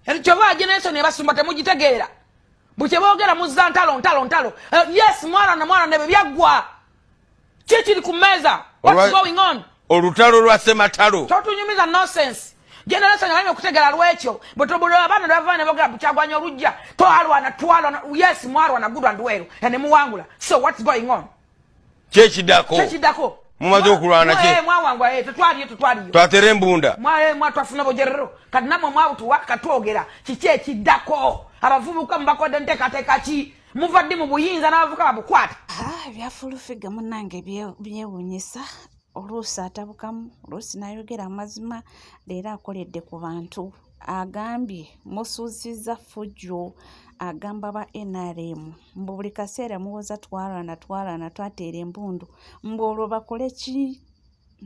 Erichova generation ebasumba temugitegeera. Buche boogera muzza ntalo. Yes, mwana ne byagwa. Chichi kumeza. What's going on? Olutalo lwa Sematalo. Totunyumiza nonsense. Generation yalime kutegera lwekyo. Botobulo abana bavana boogera bukyagwanya olujja. Twalwa yes, mwana good and well. Ene muwangula. So what's going on? Chechi dako. Mumaze okulwana che. Mwawangwa tutwaliyo. Twatere embunda. Twafuna bojerero. Kati namwe mwawutu wakatwogera. Kiki ekiddako. Abavubuka mbakode nteekateeka ki. Muvadde mu buyinza n'abavubuka babukwata. Byafulufiga munnange byewuunyisa. Oluusi atabukamu, oluusi n'ayogera amazima, leero akoledde ku bantu. Agambye musuuzizza ffujjo, agamba ba NRM. Mbu buli kaseera muwoza twalwana twateera embundu. Mbu olwo bakole ki?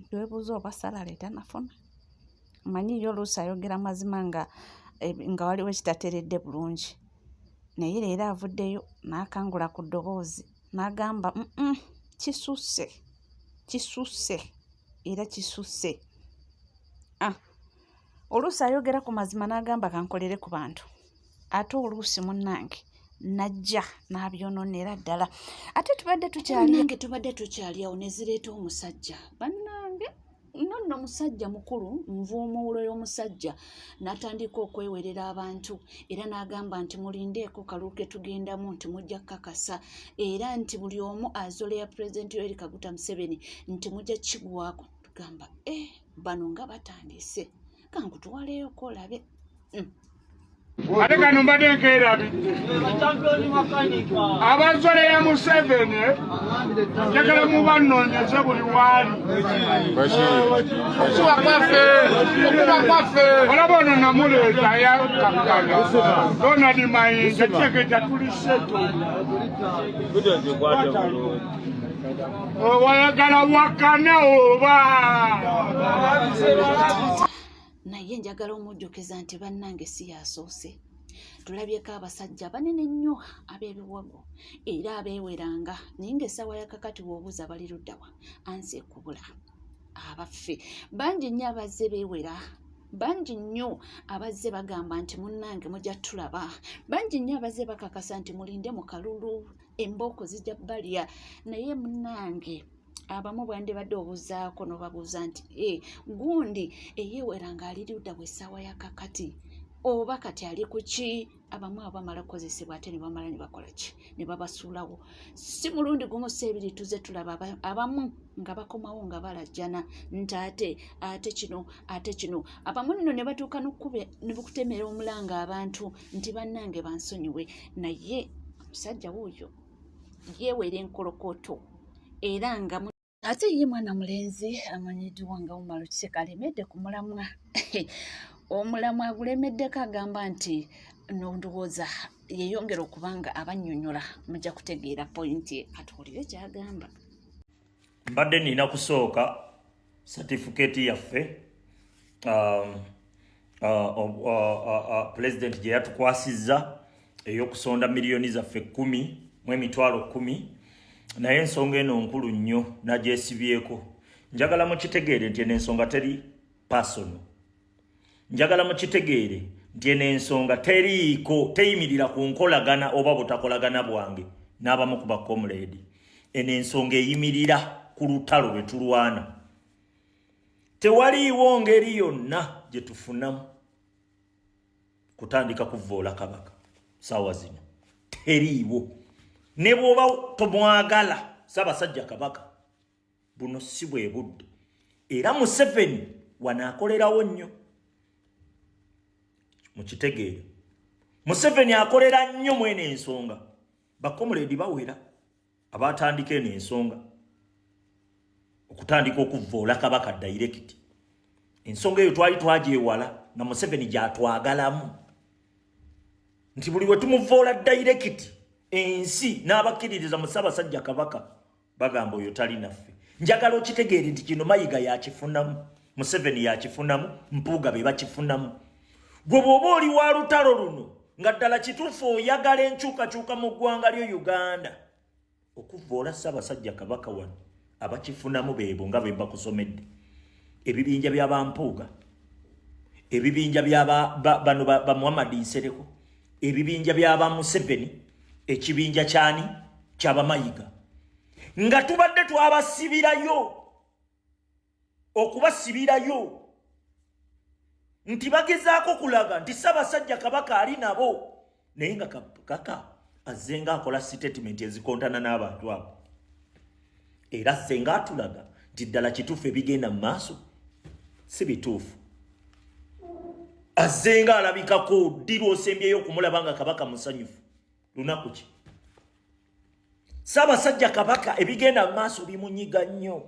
Twebuuza oba salale tanafuna. Manyiyo oluusi ayogera mazima nga waliwo ekitateredde bulungi. Naye leero avuddeyo n'akangula ku ddoboozi n'agamba kisusse era kisusse. Oluusi ayogera ku mazima n'agamba kankolere ku bantu. Ate oluusi munnange najja n'abyonoonera ddala. Ate tubadde tukyali awo ne zireeta omusajja. Bannange nno musajja mukulu nvuumuulo y'omusajja n'atandika okwewerera abantu era n'agamba nti mulindeeko kaluuke tugendamu nti mujja kukakasa era nti buli omu azole ya Pulezidenti Yoweri Kaguta Museveni nti mujja kigwako. Tugamba bano nga batandise kankutuwaleeyoko olabe. Ate kano mbadde nkeerabidde abazole ya Museveni njagala mubanoonyeze buli waali. Olaba ono namuleeta yakkakana Donald Mayinja kitegeeza tuli seto. Oyagala wakana oba? Naye njagala omujjukiza nti bannange si yasoose. Tulabyeko abasajja banene nnyo ab'ebiwago era abeeweranga naye ng'essaawa ya kakati bw'obuuza bali luddawa ansi ekubula. Abaffe bangi nnyo abazze beewera, bangi nnyo abazze bagamba nti munnange mujja tulaba, bangi nnyo abazze bakakasa nti mulinde mu kalulu embooko zijja balya. Naye munnange abamu bwandibadde obuuzaako n'obabuuza nti gundi eyeewera ng'ali ludda bw'essaawa ya kakati oba kati ali ku ki? Abamu abamala kukozesebwa ate ne bamala ne bakola ki? Ne babasuulawo. Si mulundi gumu si ebiri tuzze tulaba abamu nga bakomawo nga balajjana nti ate kino. Abamu nno ne batuuka ne bukutemera omulanga abantu nti bannange bansonyiwe. Naye omusajja wuuyo yeewera enkolokoto era nga ate ye mwana mulenzi amanyiddwa nga Omar Kiseka alemedde ku mulamwa. Omulamwa agulemeddeko agamba nti n'ondowooza yeeyongera okubanga abannyonnyola mujja kutegeera pointi ye. Katuwulire kyagamba. Mbadde nina kusooka certificate yaffe President gye yatukwasizza ey'okusonda miliyoni zaffe 10 mu emitwalo 10. Naye ensonga eno nkulu nnyo nagyesibyeko. Njagala mukitegeere nti ensonga teri personal. Njagala mukitegeere nti ensonga teyimirira ku nkolagana oba butakolagana bwange n'abamu ku bakomuledi. Ensonga eyimirira ku lutalo lwe tulwana. Tewaliiwo ngeri yonna gye tufunamu kutandika kuvoola Kabaka saawa zino. Teriiwo. Ne bw'oba tomwagala Ssaabasajja Kabaka buno si bwe budde. Era Museveni wanaakolerawo nnyo. Mukitegeere. Museveni akolera nnyo mwene ensonga. Bakomuledi bawera abatandika eno ensonga okutandika okuvoola Kabaka direct. Ensonga eyo twali twagyewala nga Museveni gyatwagalamu nti buli we tumuvoola direct ensi n'abakkiririza mu Ssaabasajja Kabaka bagamba oyo tali naffe. Njagala okitegeere nti kino Mayiga yakifunamu, Museveni yakifunamu, Mpuuga be bakifunamu. Gwe bw'oba oli wa lutalo luno nga ddala kituufu oyagala enkyukakyuka mu ggwanga lyo Uganda okuvoola Ssaabasajja Kabaka wano abakifunamu beebo nga bwe bakusomedde. Ebibinja by'abampuuga, ebibinja byaba bano ba Muhammad Nsereko ebibinja byaba Museveni ekibinja kyani kyaba Mayiga nga tubadde twabasibirayo okubasibirayo nti bagezaako kulaga nti Ssaabasajja Kabaka ali nabo naye nga kaka azenga akola statement ezikontana n'abantu abo era senga atulaga nti ddala kituufu ebigenda mu maaso si bituufu azenga alabikako ddirwa osembyeyo okumulaba nga Kabaka musanyufu lunaku ki Ssaabasajja Kabaka ebigenda mu maaso bimunyiga nnyo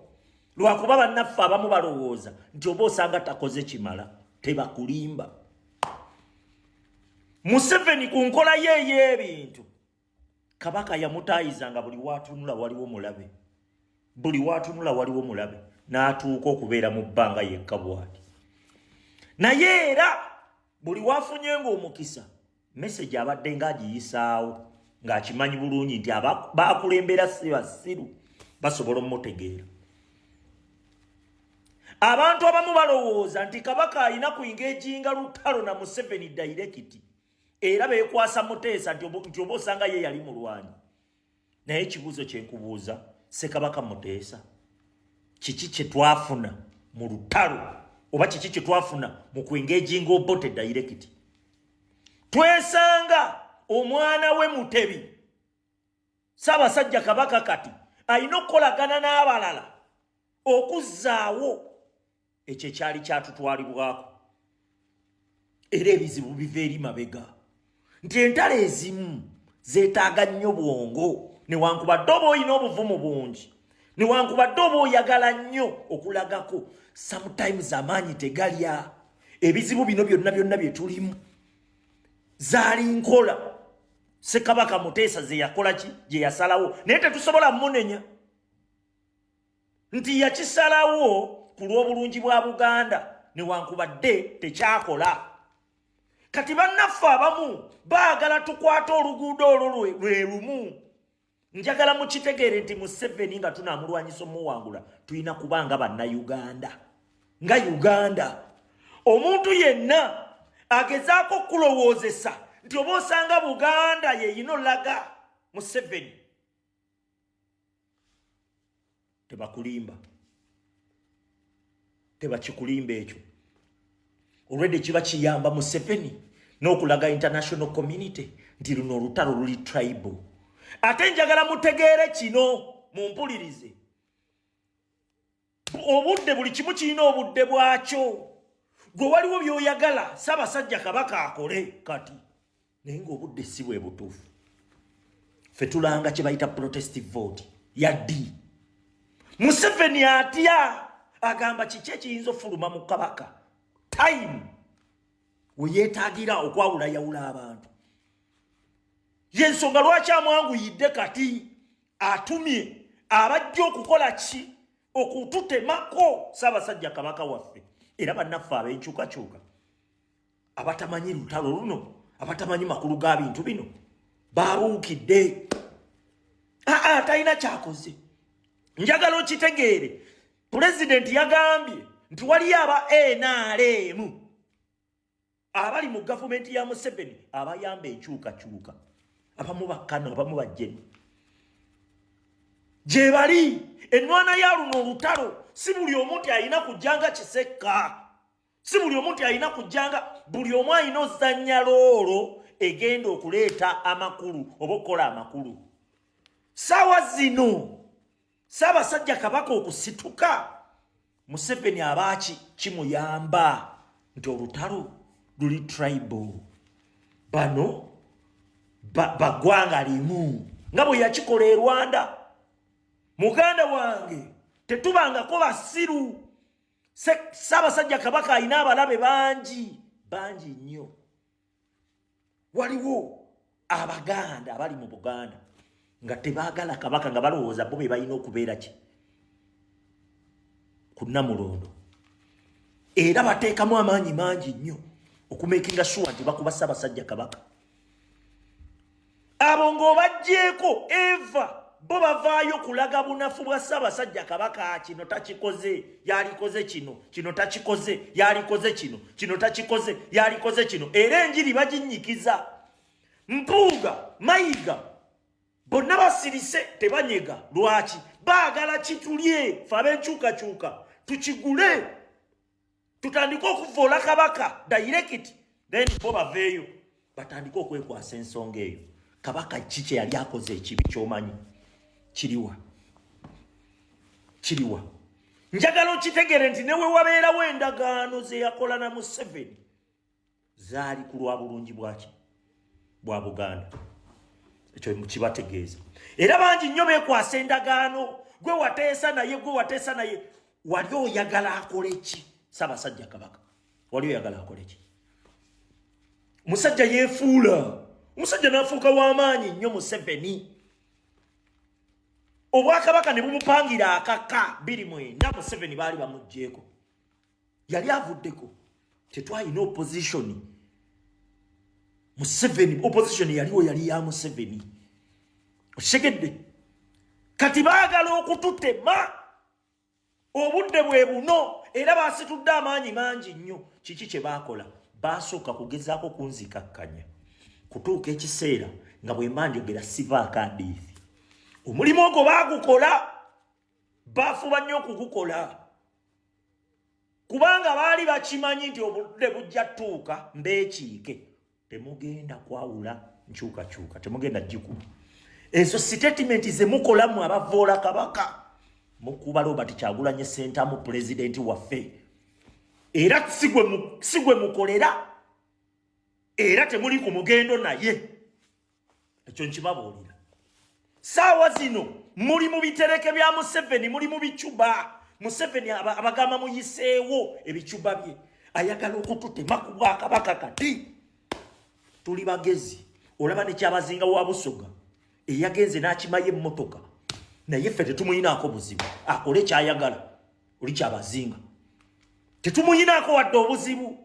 lwakuba bannaffe abamu balowooza nti oba osanga takoze kimala tebakulimba Museveni ku nkola ye y'ebintu Kabaka yamutaayizanga buli waatunula waliwo mulabe buli waatunula waliwo mulabe n'atuuka okubeera mu bbanga yekka bw'ati naye era buli waafunye ng'omukisa message abadde ng'agiyisaawo ng'akimanyi bulungi nti baakulembera si basiru basobola omutegeera abantu abamu balowooza nti Kabaka alina kuingeejinga lutalo na Museveni direct era beekwasa Muteesa nti oba osanga ye yali mulwanyi naye ekibuuzo kye nkubuuza Ssekabaka Muteesa kiki kye twafuna mu lutalo oba kiki kye twafuna mu kuingeejinga Obote direct twesanga omwana we Mutebi Ssaabasajja Kabaka kati alina okukolagana n'abalala okuzzaawo ekyo kyali kyatutwalibwako era ebizibu biva eri mabega nti entalo ezimu zeetaaga nnyo bwongo newankubadde oba olina obuvumu bungi newankubadde oba oyagala nnyo okulagako sometimes amaanyi tegalya ebizibu bino byonna bye tulimu zaali nkola Ssekabaka Muteesa ze yakola ki gye yasalawo naye tetusobola munenya nti yakisalawo ku lw'obulungi bwa Buganda newankubadde tekyakola kati bannaffe abamu baagala tukwata oluguudo olwo lwe lumu njagala mukitegeere nti Museveni nga tunaamulwanyisa omuwangula tulina kubanga bannayuganda nga Uganda omuntu yenna agezaako kulowoozesa nti oba osanga Buganda yeyina olaga Museveni tebakulimba tebakikulimba ekyo already kiba kiyamba Museveni n'okulaga international community nti luno olutalo luli tribal ate njagala mutegeere kino mumpulirize obudde buli kimu kirina obudde bwakyo gwe waliwo by'oyagala Ssaabasajja Kabaka akole kati naye ng'obudde si bwe butuufu ffe tulanga kye bayita protestive vote yaddi Museveni atya agamba kiki ekiyinza ofuluma mu Kabaka time we yeetaagira okwawulayawula abantu yensonga lwaki amwanguyidde kati atumye abajja okukola ki okututemako Ssaabasajja Kabaka waffe era bannaffe ab'enkyukakyuka abatamanyi lutalo luno abatamanyi makulu ga bintu bino baabuukidde talina kyakoze njagala okitegeere Pulezidenti yagambye nti waliyo aba NRM abali mu gavumenti ya Museveni abayamba enkyukakyuka abamu bakkano abamu bajjeni gye bali ennwana ya luno olutalo si buli omuntu alina kujjanga Kisekka si buli omuntu alina kujjanga buli omu alina ozannya loolo egenda okuleeta amakulu oba okukola amakulu saawa zino Ssaabasajja Kabaka okusituka Museveni abaaki kimuyamba nti olutalo luli tribal bano bagwanga limu nga bwe yakikola e Rwanda muganda wange tetubangako basiru Ssaabasajja Kabaka alina abalabe bangi nnyo waliwo Abaganda abali mu Buganda nga tebaagala Kabaka nga balowooza bo be balina okubeera ki ku Namulondo era bateekamu amaanyi mangi nnyo okumekinga sure nti bakuba Ssaabasajja Kabaka abo ng'obajjeeko Eva bo bavaayo kulaga bunafu bwa Ssaabasajja Kabaka kino takikoze yalikoze kino takikoze yalikoze kino takikoze yalikoze kino era enjiri baginyikiza Mpuuga Mayiga bonna basirise tebanyega lwaki baagala kitulye fe ab'enkyukakyuka tukigule tutandika okuvoola Kabaka direct then bo baveeyo batandika okwekwasa ensonga eyo Kabaka kiki yali akoze ekibi kyomanyi kiriwa njagala okitegere nti newe wabeerawo endagaano ze yakola na Museveni zaali ku lwa bulungi bwa Buganda ekyo kibategeeza era bangi nnyo beekwasa endagaano gwe wateesa naye wali oyagala akole ki Ssaabasajja Kabaka wali oyagala akole ki musajja yeefuula omusajja n'afuuka w'amaanyi nnyo Museveni Obwakabaka ne bumupangira akaka 29 Museveni baali bamugjeeko yali avuddeko tetwalina opposition Museveni opposition yali ya Museveni oshegedde kati baagala okututema obudde bwe buno era baasitudde amaanyi mangi nnyo kiki kye baakola baasooka kugezaako kunzikakkanya kutuuka ekiseera nga bwe mbanjogera sivaako adiifi omulimu ogwo baagukola baafuba nnyo okugukola kubanga baali bakimanyi nti obudde bujja tuuka mbeekiike temugenda kwawula nkyukakyuka temugenda gikuba ezo statement ze mukolamu abavoola Kabaka mukuba Robert Kyagulanyi Ssentamu pulezidenti waffe era sigwe mukolera era temuli ku mugendo naye ekyo nkibabuulira saawa zino muli mu bitereke bya Museveni muli mu bicuba Museveni abagamba muyiseewo ebicuba bye ayagala okututema ku Bwakabaka kati tuli bagezi olaba ne kyabazinga wa Busoga eyagenze n'akimaye emmotoka naye ffe tetumuyinaako buzibu akole kyayagala oli kyabazinga tetumuyinaako wadde obuzibu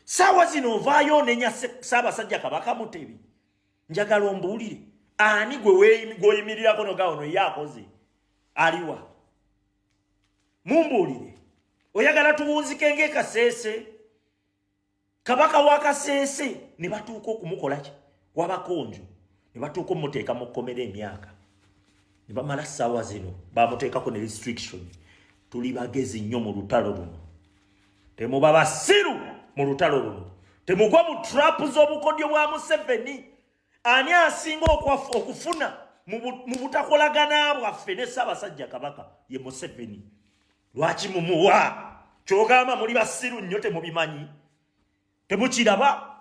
saawa zino ovaayo onenya Ssaabasajja Kabaka Mutebi njagala ombuulire ani gweoyimirirako nogawono yakoze aliwa mumbuulire oyagala tuwunzike ng'ekaseese Kabaka w'akaseese ne batuuka okumukola ki wabakonjo ne batuuka omuteeka mu kkomera emyaka ne bamala ssaawa zino bamuteekako ne restriction tuli bagezi nnyo mu lutalo luno temuba basiru mu lutalo luno temugwa mu trap z'obukodyo bwa Museveni ani asinga okufuna mu butakolagana bwaffe ne Ssaabasajja Kabaka ye Museveni lwaki mumuwa kyogamba muli basiru nnyo temubimanyi temukiraba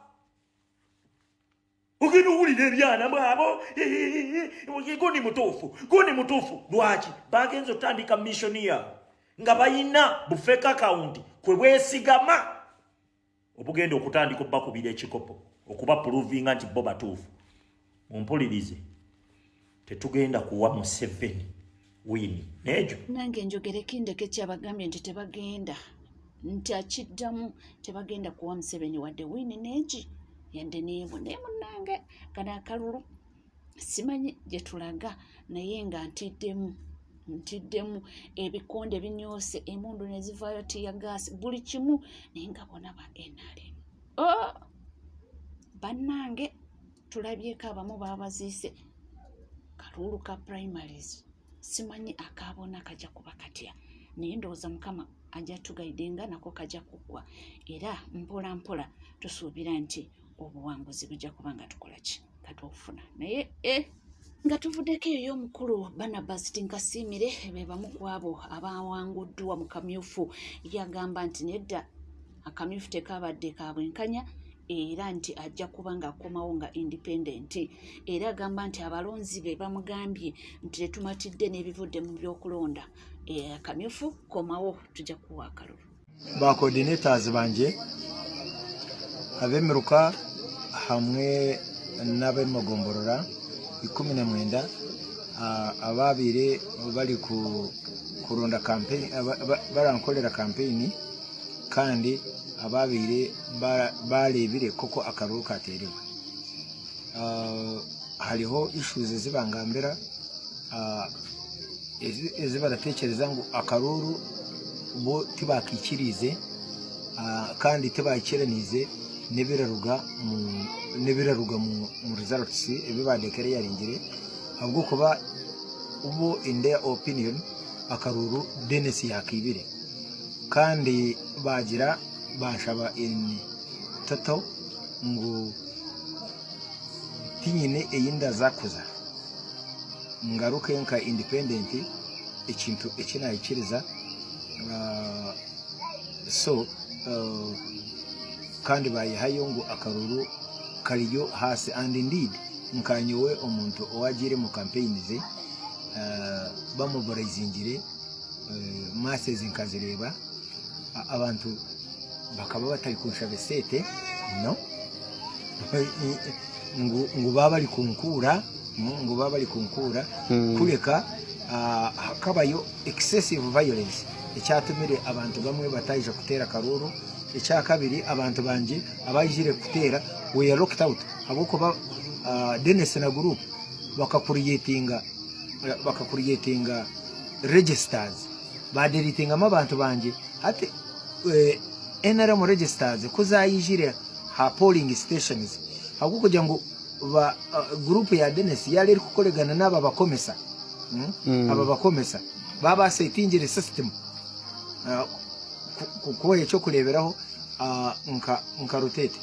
ogenda owulira ebyana mwabo goni mutuufu lwaki bagenza otandika missionia nga bayina bufeka account kwe bwesigama obugenda okutandika obbakubira ekikopo okuba pruvinga nti bo batuufu mumpulirize tetugenda kuwa Museveni wini nejo nange njogere kindeke kyabagambye nti tebagenda nti akiddamu tebagenda kuwa Museveni wadde wini neji yande neewo naye munnange kana akalulu simanyi gye tulaga naye nga ntiddemu ebikonde binyoose emundu ne zivaayo tiyagaasi buli kimu naye nga bona ba NRM bannange tulabyeko abamu baabaziise kalulu ka primaries simanyi akaabona kajja kuba katya naye ndowooza Mukama ajja tugaidenga nako kajja kuggwa era mpola mpola tusuubira nti obuwanguzi bujja kuba nga tukola ki katufuna naye nga tuvuddeko eyo omukulu Barnabas Tinkasimire be bamu ku abo abawanguddwa mu kamyufu yagamba nti nedda akamyufu tekabadde kabwenkanya era nti ajja kuba nga akomawo nga independent era agamba nti abalonzi be bamugambye nti tetumatidde n'ebivudde mu byokulonda akamyufu komawo tujja kuwa akalulu ba coordinators banje abemiruka hamwe n'abemagomborora 19 ababire bali kuronda campaign barankolera campaign kandi ababire balebire koko akaruru katerewe haliho issues zibangambira ezi baratekereza ngo akaruru bo tibakikirize kandi tibakiranize nebiraruga mu results ebibadekere yaringire ahubwo kuba ubo in their opinion akaruru Dennis yakibire kandi bagira bashaba in total ngo tinyine eyinda zakuza ngaruke nka independent ikintu ekinayikiriza so kandi bayihayo ngo akaruru kariyo hasi and indeed nkanyowe omuntu owagire mu campaign ze bamuborizingire masses nkazireba abantu bakaba batari kunshabe sete no ngo baba ari kunkura kureka hakabayo excessive violence icyatumire abantu bamwe batayije kutera karuru icya kabiri abantu banje abayijire kutera we are locked out aboko ba Dennis na group bakakuriyetinga registers badelitinga abantu banje ate NRM registers kuzayijire ha polling stations ahubwo kugira ngo group ya Dennis yari kukoregana n'aba bakomesa aba bakomesa baba setingire system kuko cyo kureberaho nka rotate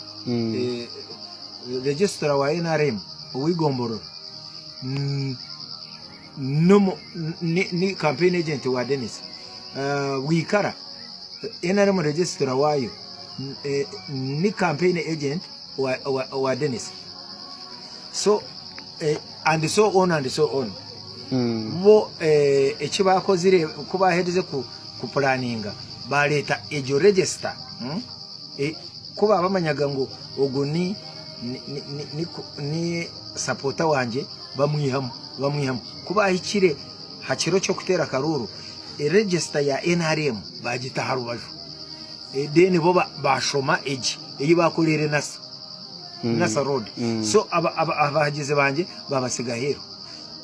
register wa NRM uwigomboro ni campaign agent wa Dennis wikara NRM register wayo ni campaign agent wa Dennis so and so on bo ekibakozire kuba hedeze ku planninga baleta ejo register kuba bamanyaga ngo oguni ni supporter wanje bamwihamu kuba hikire hakiro cyo kutera karuru register ya NRM bagita harubaju deni bo bashoma eji eyi bakolere nasa road so abahagize banje babasiga hero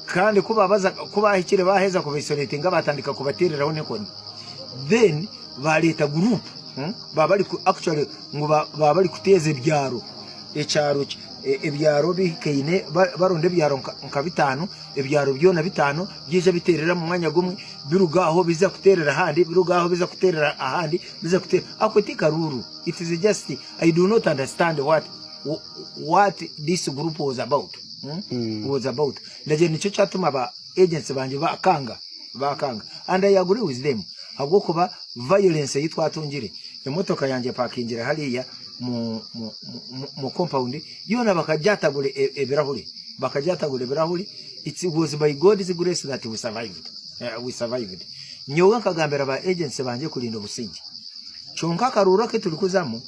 kandi kuba hikire baheza kubisonetinga batandika kubatereraho nekoni then baleta group babali actually ngo babali kuteze byaro ecyaro ebyaro bikeine baronde byaro nka bitano ebyaro byona bitano byije biterera mu mwanya gumwe birugaho biza kuterera ahandi birugaho biza kuterera ahandi biza kutera akotika ruru it is just I do not understand what this group was about ndaje nico cyatuma ba agents banje bakanga and I agree with them ahubwo kuba violence yitwatungire emotoka yanje parkingira haliya mu compound yona bakajatagule ebirahuri it was by God's grace that we survived nyoga kagambera ba agents banje kulinda busingi chonka karura ke tulikuzamo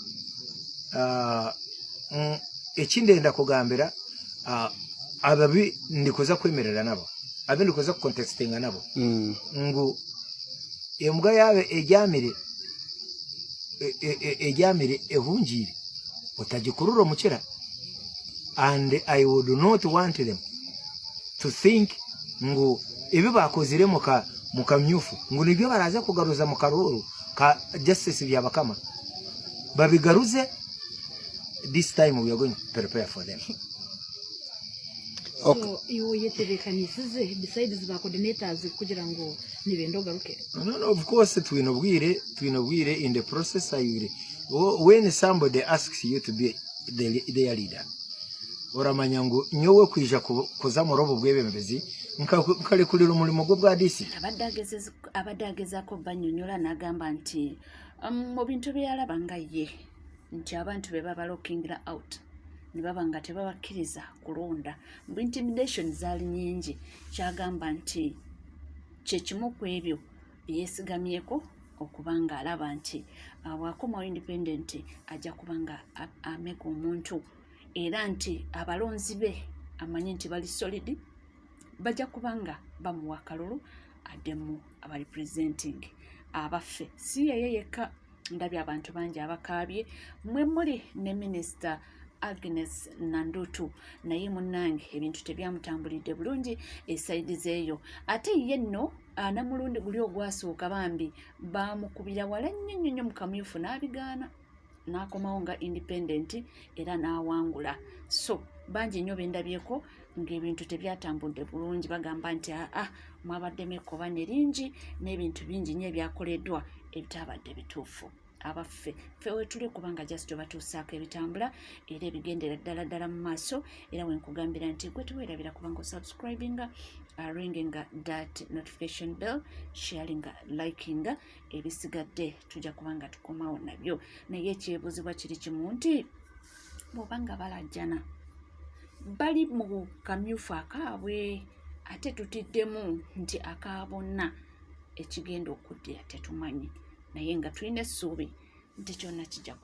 ekindenda kugambera ababi ndikoza kwemerera nabo abindi koza contestinga nabo ngo embwa yabe ejamire ehunjire utagikurura mukira and I would not want them to think ngo ibi bakozire mukamyufu ngo nibyo baraza kugaruza mu karuru ka justice byabakama babigaruze this time we are going to prepare for them. So you yeterekanisize besides the coordinators kugira ngo nibendo garuke. No, of course twinobwire in the process when somebody asks you to be their leader oramanya ngo nyowe kwija kuza mu robo bwebembezi nkale kulira umurimo gwo bwa DC abadageza ko banyonyola nagamba nti mu bintu byalabanga ye nti abantu be baba lookingira out nibabanga tebabakiriza kulonda mu intimidation zali nyingi kyagamba nti kyekimu ku ebyo byesigamyeko okubanga alaba nti awakoma independent ajja kubanga ameka omuntu era nti abalonzi be amanyi nti bali solid bajja kubanga bamuwa kalulu ademu abali presenting abaffe si yeye yeka ndabye abantu bangi abakabye mwe muri ne minister Agnes Nandutu naye munnange ebintu tebyamutambulidde bulungi esayidi zeeyo ate ye nno namulundi guli ogwasooka bambi baamukubira wala nnyo mu kamyufu n'abigaana n'akomawo nga independent era n'awangula so bangi nnyo bendabyeko ng'ebintu tebyatambudde bulungi bagamba nti mwabaddemu ekkoba neringi n'ebintu bingi nnyo ebyakoleddwa ebitabadde bituufu abaffe ffe wetuli kubanga just batuusaako ebitambula era ebigendera ddala mu maaso era wenkugambira nti gwe teweerabira kubanga osubscribinga ringinga that notification bell sharinga likinga ebisigadde tujja kubanga tukomawo nabyo naye ekyebuuzibwa kiri kimu nti bw'obanga balajjana bali mu kamyufu akaabwe ate tutiddemu nti akaabonna ekigenda okuddira tetumanyi naye nga tulina essuubi nti kyonna kijja